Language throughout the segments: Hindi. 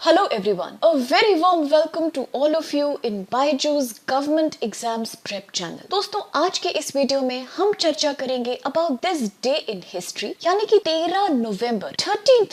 Hello everyone, a very warm welcome to all of you in BYJU'S Government Exams Prep Channel। दोस्तों आज के इस वीडियो में हम चर्चा करेंगे about this day in history, यानी कि 13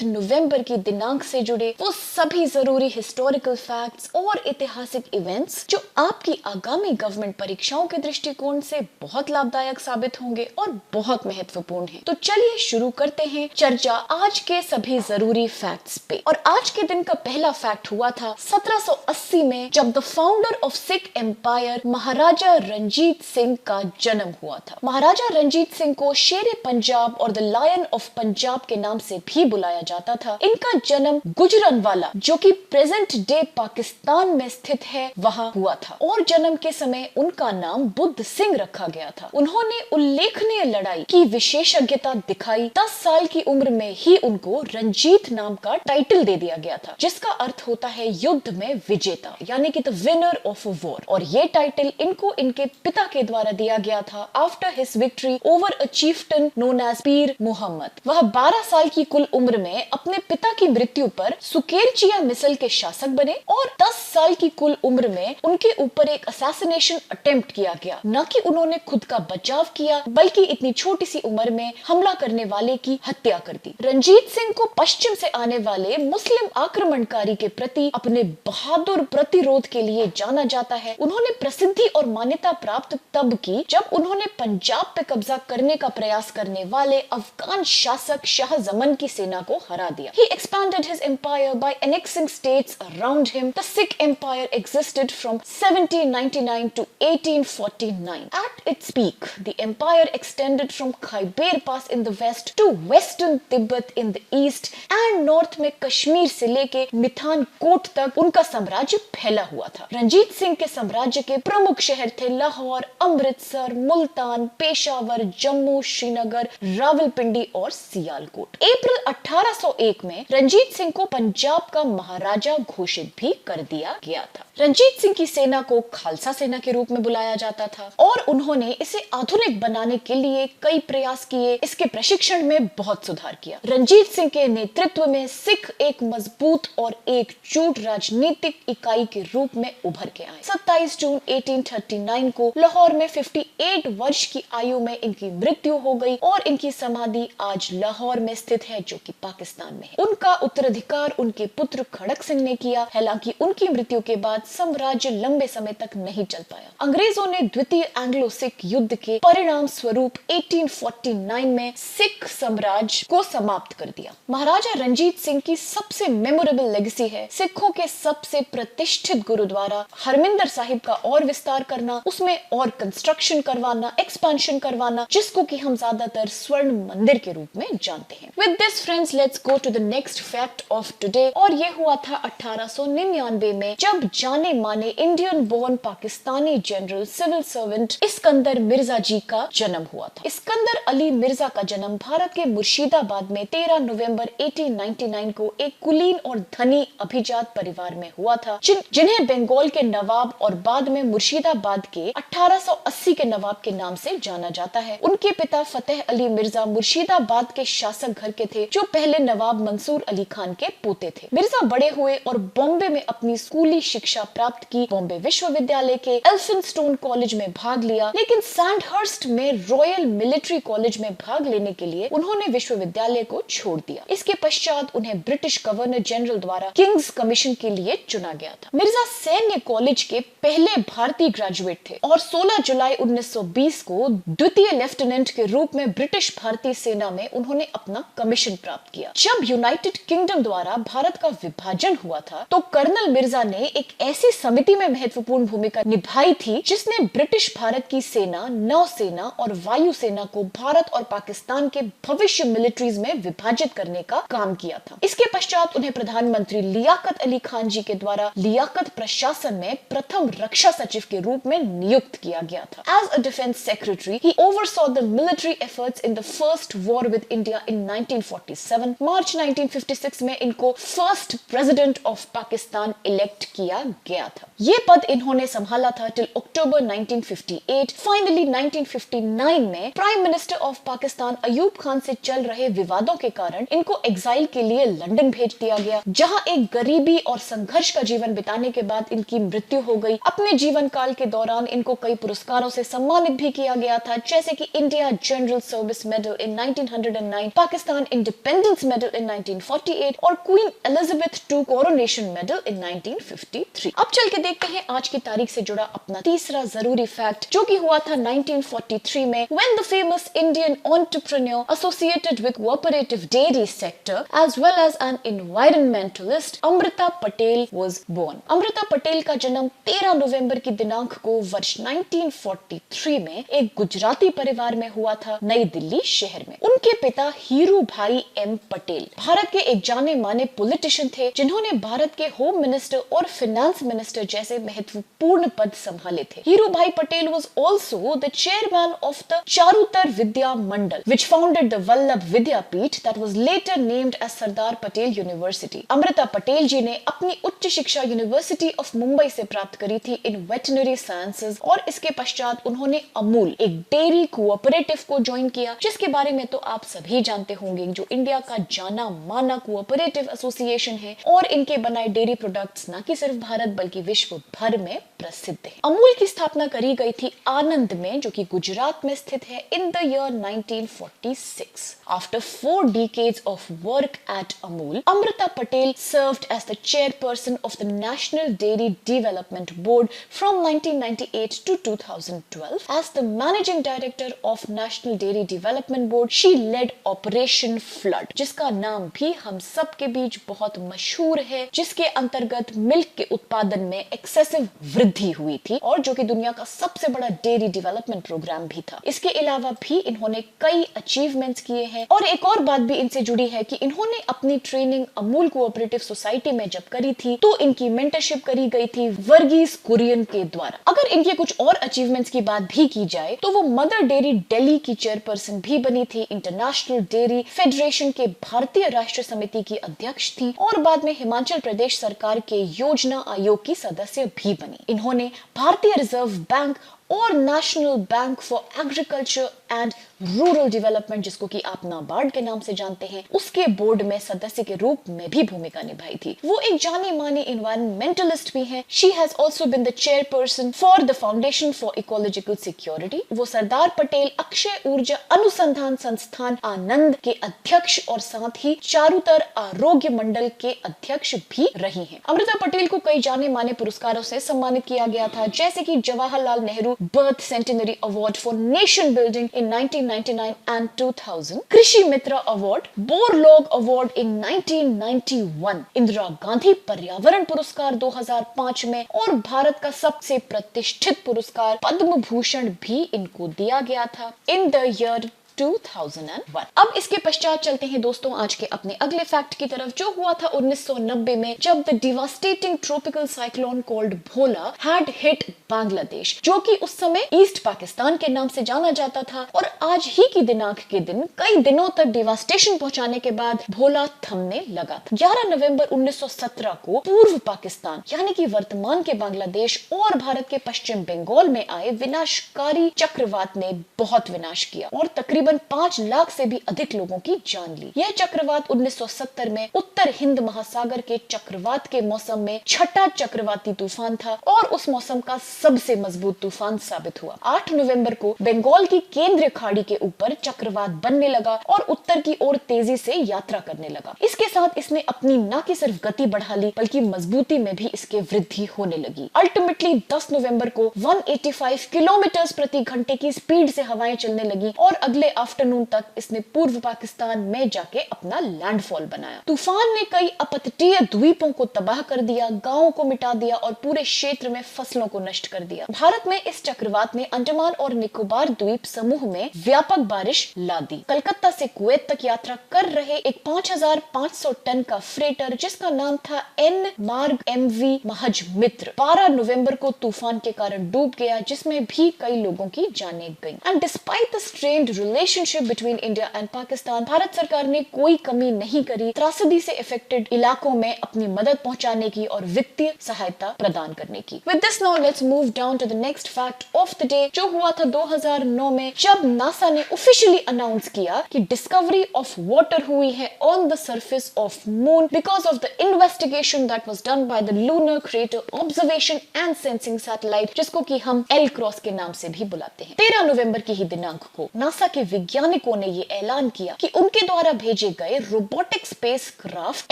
नवंबर की दिनांक से जुड़े वो सभी जरूरी हिस्टोरिकल फैक्ट्स और ऐतिहासिक इवेंट्स जो आपकी आगामी गवर्नमेंट परीक्षाओं के दृष्टिकोण से बहुत लाभदायक साबित होंगे और बहुत महत्वपूर्ण है। तो चलिए शुरू करते हैं चर्चा आज के सभी जरूरी फैक्ट्स पे। और आज के दिन का पहला फैक्ट हुआ था 1780 में, जब the founder of Sikh empire Maharaja Ranjit Singh का जन्म हुआ था। महाराजा रंजीत सिंह को शेर पंजाब और द लायन ऑफ पंजाब के नाम से भी बुलाया जाता था। इनका जन्म गुजरानवाला, जो कि प्रेजेंट डे पाकिस्तान में स्थित है, वहां हुआ था और जन्म के समय उनका नाम बुद्ध सिंह रखा गया था। उन्होंने उल्लेखनीय लड़ाई की विशेषज्ञता दिखाई। 10 साल की उम्र में ही उनको रंजीत नाम का टाइटल दे दिया गया था, जिसका अर्थ होता है युद्ध में विजेता, यानी कि the winner of a war. और ये टाइटल इनको इनके पिता के द्वारा दिया गया था after his victory over a chieftain known as Pir Muhammad. वह 12 साल की कुल उम्र में अपने पिता की मृत्यु पर सुकेरचिया मिसल के शासक बने और 10 साल की कुल उम्र में उनके ऊपर एक असैसिनेशन अटेम्प्ट किया गया। न कि उन्होंने खुद का बचाव किया, बल्कि इतनी छोटी सी उम्र में हमला करने वाले की हत्या कर दी। रंजीत सिंह को पश्चिम से आने वाले मुस्लिम आक्रमणकारी के प्रति अपने बहादुर प्रतिरोध के लिए जाना जाता है। उन्होंने प्रसिद्धि और मान्यता प्राप्त तब की जब उन्होंने पंजाब पे कब्जा करने का प्रयास करने वाले अफगान शासक शाह जमन की सेना को हरा दिया। He expanded his empire by annexing states around him. The Sikh Empire existed from 1799 to 1849. At its peak, the empire extended from Khyber Pass in the west to western Tibet in the east and north में कश्मीर से लेके मिठान कोट तक उनका साम्राज्य फैला हुआ था। रंजीत सिंह के साम्राज्य के प्रमुख शहर थे लाहौर, अमृतसर, मुल्तान, पेशावर, जम्मू, श्रीनगर, रावलपिंडी और सियालकोट। अप्रैल 1801 में रंजीत सिंह को पंजाब का महाराजा घोषित भी कर दिया गया था। रंजीत सिंह की सेना को खालसा सेना के रूप में बुलाया जाता था और उन्होंने इसे आधुनिक बनाने के लिए कई प्रयास किए। इसके प्रशिक्षण में बहुत सुधार किया। रंजीत सिंह के नेतृत्व में सिख एक मजबूत और एकजुट राजनीतिक इकाई के रूप में उभर के आए। 27 जून 1839 को लाहौर में 58 वर्ष की आयु में इनकी मृत्यु हो गई और इनकी समाधि आज लाहौर में स्थित है, जो कि पाकिस्तान में है। उनका उत्तराधिकार उनके पुत्र खड़क सिंह ने किया। हालांकि उनकी मृत्यु के बाद साम्राज्य लंबे समय तक नहीं चल पाया। अंग्रेजों ने द्वितीय एंग्लो सिख युद्ध के परिणाम स्वरूप 1849 में सिख साम्राज्य को समाप्त कर दिया। महाराजा रंजीत सिंह की सबसे मेमोरेबल लेगेसी है सिखों के सबसे प्रतिष्ठित गुरुद्वारा हरमिंदर साहिब का और विस्तार करना, उसमें और कंस्ट्रक्शन करवाना, एक्सपेंशन करवाना, जिसको कि हम ज्यादातर स्वर्ण मंदिर के रूप में जानते हैं। With this friends, let's go to the next fact of today. और ये हुआ था 1899 में, जब जाने माने Indian born Pakistani general civil servant Iskander Mirza ji का जन्म हुआ था। इस्कंदर अली मिर्जा का जन्म भारत के मुर्शिदाबाद में 13 नवंबर 1899 को एक कुलीन और धनी अभिजात परिवार में हुआ था, जिन्हें बंगाल के नवाब और बाद में मुर्शिदाबाद के 1880 के नवाब के नाम से जाना जाता है। उनके पिता फतेह अली मिर्जा मुर्शिदाबाद के शासक घर के थे, जो पहले नवाब मंसूर अली खान के पोते थे। मिर्जा बड़े हुए और बॉम्बे में अपनी स्कूली शिक्षा प्राप्त की। बॉम्बे विश्वविद्यालय के एल्फिंस्टोन कॉलेज में भाग लिया, लेकिन सैंडहर्स्ट में रॉयल मिलिट्री कॉलेज में भाग लेने के लिए उन्होंने विश्वविद्यालय को छोड़ दिया। इसके पश्चात उन्हें ब्रिटिश गवर्नर जनरल द्वारा किंग्स कमीशन के लिए चुना गया था। मिर्जा सैन्य कॉलेज के पहले भारतीय ग्रेजुएट थे और 16 जुलाई 1920 को द्वितीय लेफ्टिनेंट के रूप में ब्रिटिश भारतीय सेना में उन्होंने अपना कमीशन प्राप्त किया। जब यूनाइटेड किंगडम द्वारा भारत का विभाजन हुआ था, तो कर्नल मिर्जा ने एक ऐसी समिति में महत्वपूर्ण भूमिका निभाई थी, जिसने ब्रिटिश भारत की सेना, नौसेना और वायुसेना को भारत और पाकिस्तान के भविष्य मिलिट्रीज में विभाजित करने का काम किया था। इसके पश्चात उन्हें प्रधानमंत्री लियाकत अली खान जी के द्वारा लियाकत प्रशासन में प्रथम रक्षा सचिव के रूप में नियुक्त किया गया था। As a defence secretary, he oversaw the military efforts in the first war with India in 1947. मार्च 1956 में इनको first president of Pakistan elect किया गया था। ये पद इन्होंने संभाला था टिल अक्टूबर 1958। फाइनली 1959 में prime minister of Pakistan Ayub Khan से चल रहे विवादों के कारण इनको एग्जाइल के लिए लंदन भेज दिया गया, जहां यहाँ एक गरीबी और संघर्ष का जीवन बिताने के बाद इनकी मृत्यु हो गई। अपने जीवन काल के दौरान इनको कई पुरस्कारों से सम्मानित भी किया गया था, जैसे कि India general service medal in 1909, Pakistan independence medal in 1948 और queen Elizabeth II coronation medal in 1953। अब चल के देखते हैं आज की तारीख से जुड़ा अपना तीसरा जरूरी फैक्ट, जो कि हुआ था 1943 में, when the famous Indian entrepreneur associated with cooperative dairy sector as well as an environmentalist Amrita Patel was born। Amrita Patel का जन्म 13 नवंबर की दिनांक को वर्ष 1943 में एक गुजराती परिवार में हुआ था, नई दिल्ली शहर में। उनके पिता हीरू भाई एम पटेल भारत के एक जाने माने पॉलिटिशियन थे, जिन्होंने भारत के होम मिनिस्टर और फाइनेंस मिनिस्टर जैसे महत्वपूर्ण पद संभाले थे। हीरू भाई Patel was also the chairman of the Charutar Vidya Mandal, which founded the Vallabh Vidyapeeth that was later named as Sardar Patel University। Amrita Patel जी ने अपनी उच्च शिक्षा यूनिवर्सिटी ऑफ मुंबई से प्राप्त करी थी इन वेटनरी साइंसेज, और इसके पश्चात उन्होंने अमूल एक डेयरी कोऑपरेटिव को ज्वाइन किया, जिसके बारे में तो आप सभी जानते होंगे, जो इंडिया का जाना माना कोऑपरेटिव एसोसिएशन है, और इनके बनाए डेयरी प्रोडक्ट्स न कि सिर्फ भारत बल्कि विश्व भर में प्रसिद्ध है। अमूल की स्थापना करी गई थी आनंद में, जो कि गुजरात में स्थित है, in the year 1946। After 4 decades of work at Amul, Amrita Patel served as the chairperson of the National Dairy Development Board from 1998 to 2012. As the managing director of National Dairy Development Board, she led Operation Flood, जिसका नाम भी हम सब के बीच बहुत मशहूर है, जिसके अंतर्गत मिल्क के उत्पादन में एक्सेसिव वृद्धि हुई थी, और जो कि दुनिया का सबसे बड़ा डेयरी डेवलपमेंट प्रोग्राम भी था। इसके अलावा भी इन्होंने कई अचीवमेंट्स किए हैं, और एक और बात भी इनसे जुड़ी है कि इन्होंने अपनी ट्रेनिंग अमूल कोऑपरेटिव सोसाइटी में जब करी थी, तो इनकी मेंटरशिप करी गई थी वर्गीस कुरियन के द्वारा। अगर इनके कुछ और अचीवमेंट्स की बात भी की जाए, तो वो मदर डेयरी दिल्ली की चेयरपर्सन भी बनी थी, इंटरनेशनल डेयरी फेडरेशन के भारतीय राष्ट्र समिति की अध्यक्ष थी, और बाद में हिमाचल प्रदेश सरकार के योजना आयोग की सदस्य भी बनी। इन्होंने भारतीय रिजर्व बैंक और national bank for agriculture and rural development, जिसको कि आप नाबार्ड के नाम से जानते हैं, उसके बोर्ड में सदस्य के रूप में भी भूमिका निभाई थी। वो एक जानी मानी एनवायरमेंटलिस्ट भी हैं। She has also been the chairperson for the foundation for ecological security. वो सरदार पटेल अक्षय ऊर्जा अनुसंधान संस्थान आनंद के अध्यक्ष और साथ ही चारुतर आरोग्य मंडल के अध्यक्ष भी रही हैं। अमृता पटेल को कई जाने माने पुरस्कारों से सम्मानित किया गया था, जैसे कि Jawaharlal Nehru birth centenary award for nation building in 1999 and 2000, Krishi Mitra award, Borlaug award in 1991, Indira Gandhi Paryavaran Puraskar 2005 में, और भारत का सबसे प्रतिष्ठित पुरस्कार पद्म भूषण भी इनको दिया गया था इन द ईयर 2001। अब इसके पश्चात चलते हैं दोस्तों आज के अपने अगले फैक्ट की तरफ, जो हुआ था 1990 में, जब the devastating tropical cyclone called Bhola had hit Bangladesh, जो कि उस समय ईस्ट पाकिस्तान के नाम से जाना जाता था, और आज ही की दिनांक के दिन कई दिनों तक डिवास्टेशन पहुंचाने के बाद भोला थमने लगा था। 11 नवंबर 1917 को पूर्व पाकिस्तान यानी कि वर्तमान के बांग्लादेश और भारत के पश्चिम बंगाल में आए विनाशकारी चक्रवात ने बहुत विनाश किया और तकरीबन 5 लाख से भी अधिक लोगों की जान ली। यह चक्रवात 1970 में उत्तर हिंद महासागर के चक्रवात के मौसम में छठा चक्रवाती तूफान था और उस मौसम का सबसे मजबूत तूफान साबित हुआ। 8 नवंबर को बंगाल की केंद्रीय खाड़ी के ऊपर चक्रवात बनने लगा और उत्तर की ओर तेजी से यात्रा करने लगा। इसके साथ इसने अपनी न कि सिर्फ गति बढ़ा ली बल्कि मजबूती में भी इसके वृद्धि होने लगी। अल्टीमेटली 10 नवंबर को 185 किलोमीटर प्रति घंटे की स्पीड से हवाएं चलने लगी और अगले आफ्टरनून तक इसने पूर्व पाकिस्तान में जाके अपना लैंडफॉल बनाया। तूफान ने कई अपतटीय द्वीपों को तबाह कर दिया, गांवों को मिटा दिया और पूरे क्षेत्र में फसलों को नष्ट कर दिया। भारत में इस चक्रवात ने अंडमान और निकोबार द्वीप समूह में व्यापक बारिश ला दी। कलकत्ता से कुवैत तक यात्रा कर रहे एक 5500 टन का फ्रेटर जिसका नाम था एन मार्ग एमवी महज मित्र 12 नवंबर को तूफान के कारण डूब गया, जिसमें भी कई लोगों की जानें गईं। And despite the strained relationship between India and Pakistan Bharat सरकार ने कोई कमी नहीं करी त्रासदी से इफेक्टेड इलाकों में अपनी मदद पहुंचाने की और वित्तीय सहायता प्रदान करने की। With this now let's move down to the next fact of the day, जो हुआ था 2009 में, जब नासा ने ऑफिशियली अनाउंस किया कि डिस्कवरी ऑफ वाटर हुई है on the surface of moon because of the investigation that was done by the lunar crater observation and sensing satellite, जिसको कि हम एलक्रॉस के नाम से भी बुलाते हैं। 13 नवंबर की ही दिनांक को नासा के वैज्ञानिकों ने ये ऐलान किया कि उनके द्वारा भेजे गए रोबोटिक स्पेस क्राफ्ट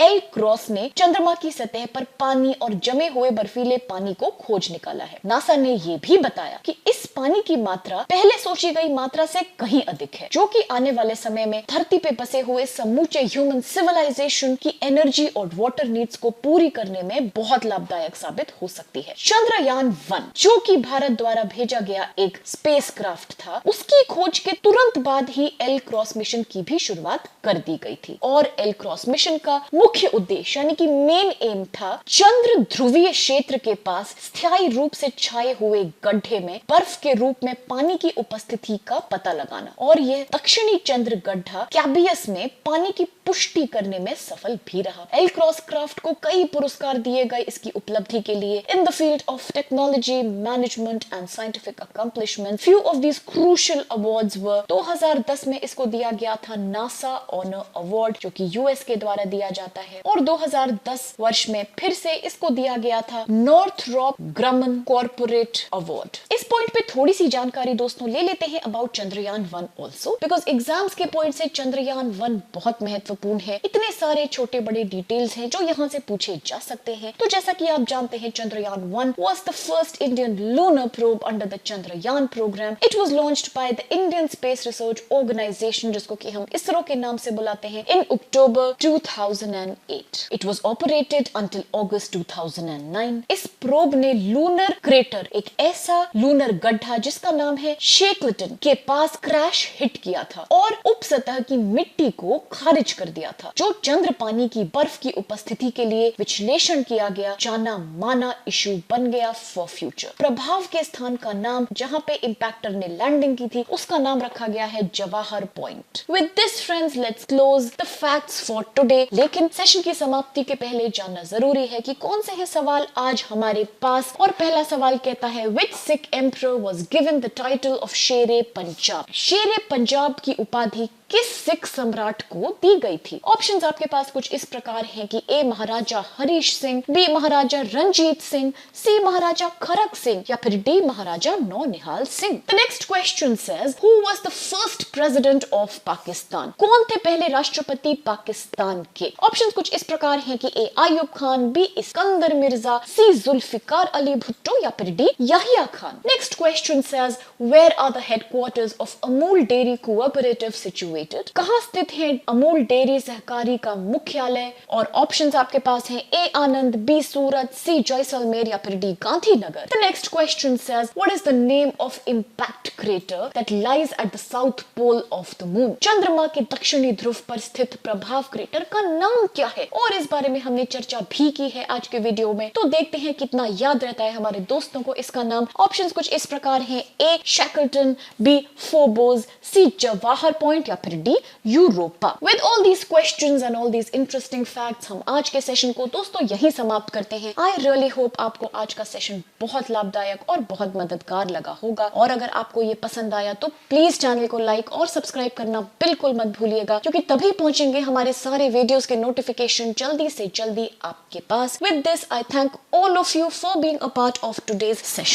एलक्रॉस ने चंद्रमा की सतह पर पानी और जमे हुए बर्फीले पानी को खोज निकाला है। नासा ने ये भी बताया कि इस पानी की मात्रा पहले सोची गई मात्रा से कहीं अधिक है, जो कि आने वाले समय में धरती पे बसे हुए समूचे ह्यूमन सिविलाइजेशन की एनर्जी और वाटर नीड्स को पूरी करने में बहुत लाभदायक साबित हो सकती है। चंद्रयान 1, जो कि भारत द्वारा भेजा गया एक स्पेस क्राफ्ट था, उसकी खोज के तुरंत बाद ही एलक्रॉस मिशन की भी शुरुआत कर दी गई थी और एलक्रॉस मिशन का मुख्य उद्देश्य यानी कि मेन एम था चंद्र ध्रुवीय क्षेत्र के पास स्थायी रूप से छाए हुए गड्ढे में बर्फ के रूप में पानी की उपस्थिति का पता लगाना, और यह दक्षिणी चंद्र गड्ढा कैबियस में पानी की पुष्टि करने में सफल भी रहा। एलक्रॉस क्राफ्ट को कई पुरस्कार दिए गए इसकी उपलब्धि के लिए in the field of technology, management and scientific accomplishment. Few of these crucial awards वर 2010 में इसको दिया गया था नासा ऑनर अवार्ड, जो कि यूएस के द्वारा दिया जाता है, और 2010 वर्ष में फिर से इसको दिया गया था नॉर्थरॉप ग्रमन कॉर्पोरेट अवार्ड। इस पॉइंट पे थोड़ी सी जानकारी दोस्तों ले लेते हैं about Chandrayaan 1 also, because exams के पॉइंट से चंद्रयान 1 बहुत महत्वपूर्ण है। इतने सारे छोटे बड़े डिटेल्स हैं जो यहाँ से पूछे जा सकते हैं। तो जैसा कि आप जानते हैं, Chandrayaan 1 was the first Indian lunar probe under the Chandrayaan program. It was launched by the Indian Space Research Organization, जिसको कि हम इसरो के नाम से बुलाते हैं, in October 2008. It was operated until August 2009. इस प्रोब ने लूनर क्रेटर, एक ऐसा लूनर गड्ढा जिसका नाम है शेकलटन, के पास क्रैश हिट किया था और उपसतह की मिट्टी को खारिज कर दिया था, जो चंद्र पानी की बर्फ की उपस्थिति के लिए विश्लेषण किया गया जाना माना इशू बन गया फॉर फ्यूचर। प्रभाव के स्थान का नाम जहां पे इंपैक्टर ने लैंडिंग की थी उसका नाम रखा गया है Jawahar point. With this friends let's close the facts for today, लेकिन सेशन की समाप्ति के पहले जानना जरूरी है कि कौन से हैं सवाल आज हमारे पास। और पहला सवाल कहता है, which Sikh emperor was given the title of शेरे पंजाब? शेरे पंजाब की उपाधि किस सिख सम्राट को दी गई थी? ऑप्शंस आपके पास कुछ इस प्रकार हैं कि A Maharaja Harish Singh, B Maharaja Ranjit Singh, C Maharaja Kharak Singh, या फिर D Maharaja Naunihal Singh. The next question says, who was the first president of Pakistan? कौन थे पहले राष्ट्रपति पाकिस्तान के? ऑप्शंस कुछ इस प्रकार हैं कि A Ayub Khan, B Iskander Mirza, C Zulfikar Ali Bhutto, या फिर D Yahya Khan. Next question says, where are the headquarters of Amul dairy cooperative situated? कहां स्थित है अमूल डेयरी सहकारी का मुख्यालय? और ऑप्शंस आपके पास हैं ए आनंद, बी सूरत, सी जैसलमेर, या फिर D Gandhinagar. The next question says, what is the name of impact crater that lies at the south pole of the moon? चंद्रमा के दक्षिणी ध्रुव पर स्थित प्रभाव क्रेटर का नाम क्या है? और इस बारे में हमने चर्चा भी की है आज के वीडियो में, तो देखते हैं कितना याद रहता है हमारे दोस्तों को इसका नाम। ऑप्शंस कुछ इस प्रकार हैं, ए शैकलटन, बी फोबोस, सी जवाहर पॉइंट, या फिर D Europa. With all these questions and all these interesting facts हम आज के सेशन को दोस्तों यही समाप्त करते हैं। आई रियली होप आपको आज का सेशन बहुत लाभदायक और बहुत मददगार लगा होगा, और अगर आपको ये पसंद आया तो प्लीज चैनल को लाइक और सब्सक्राइब करना बिल्कुल मत भूलिएगा, क्योंकि तभी पहुंचेंगे हमारे सारे वीडियोस के नोटिफिकेशन जल्दी से जल्दी आपके पास। With this I thank all of you for being a part of today's session.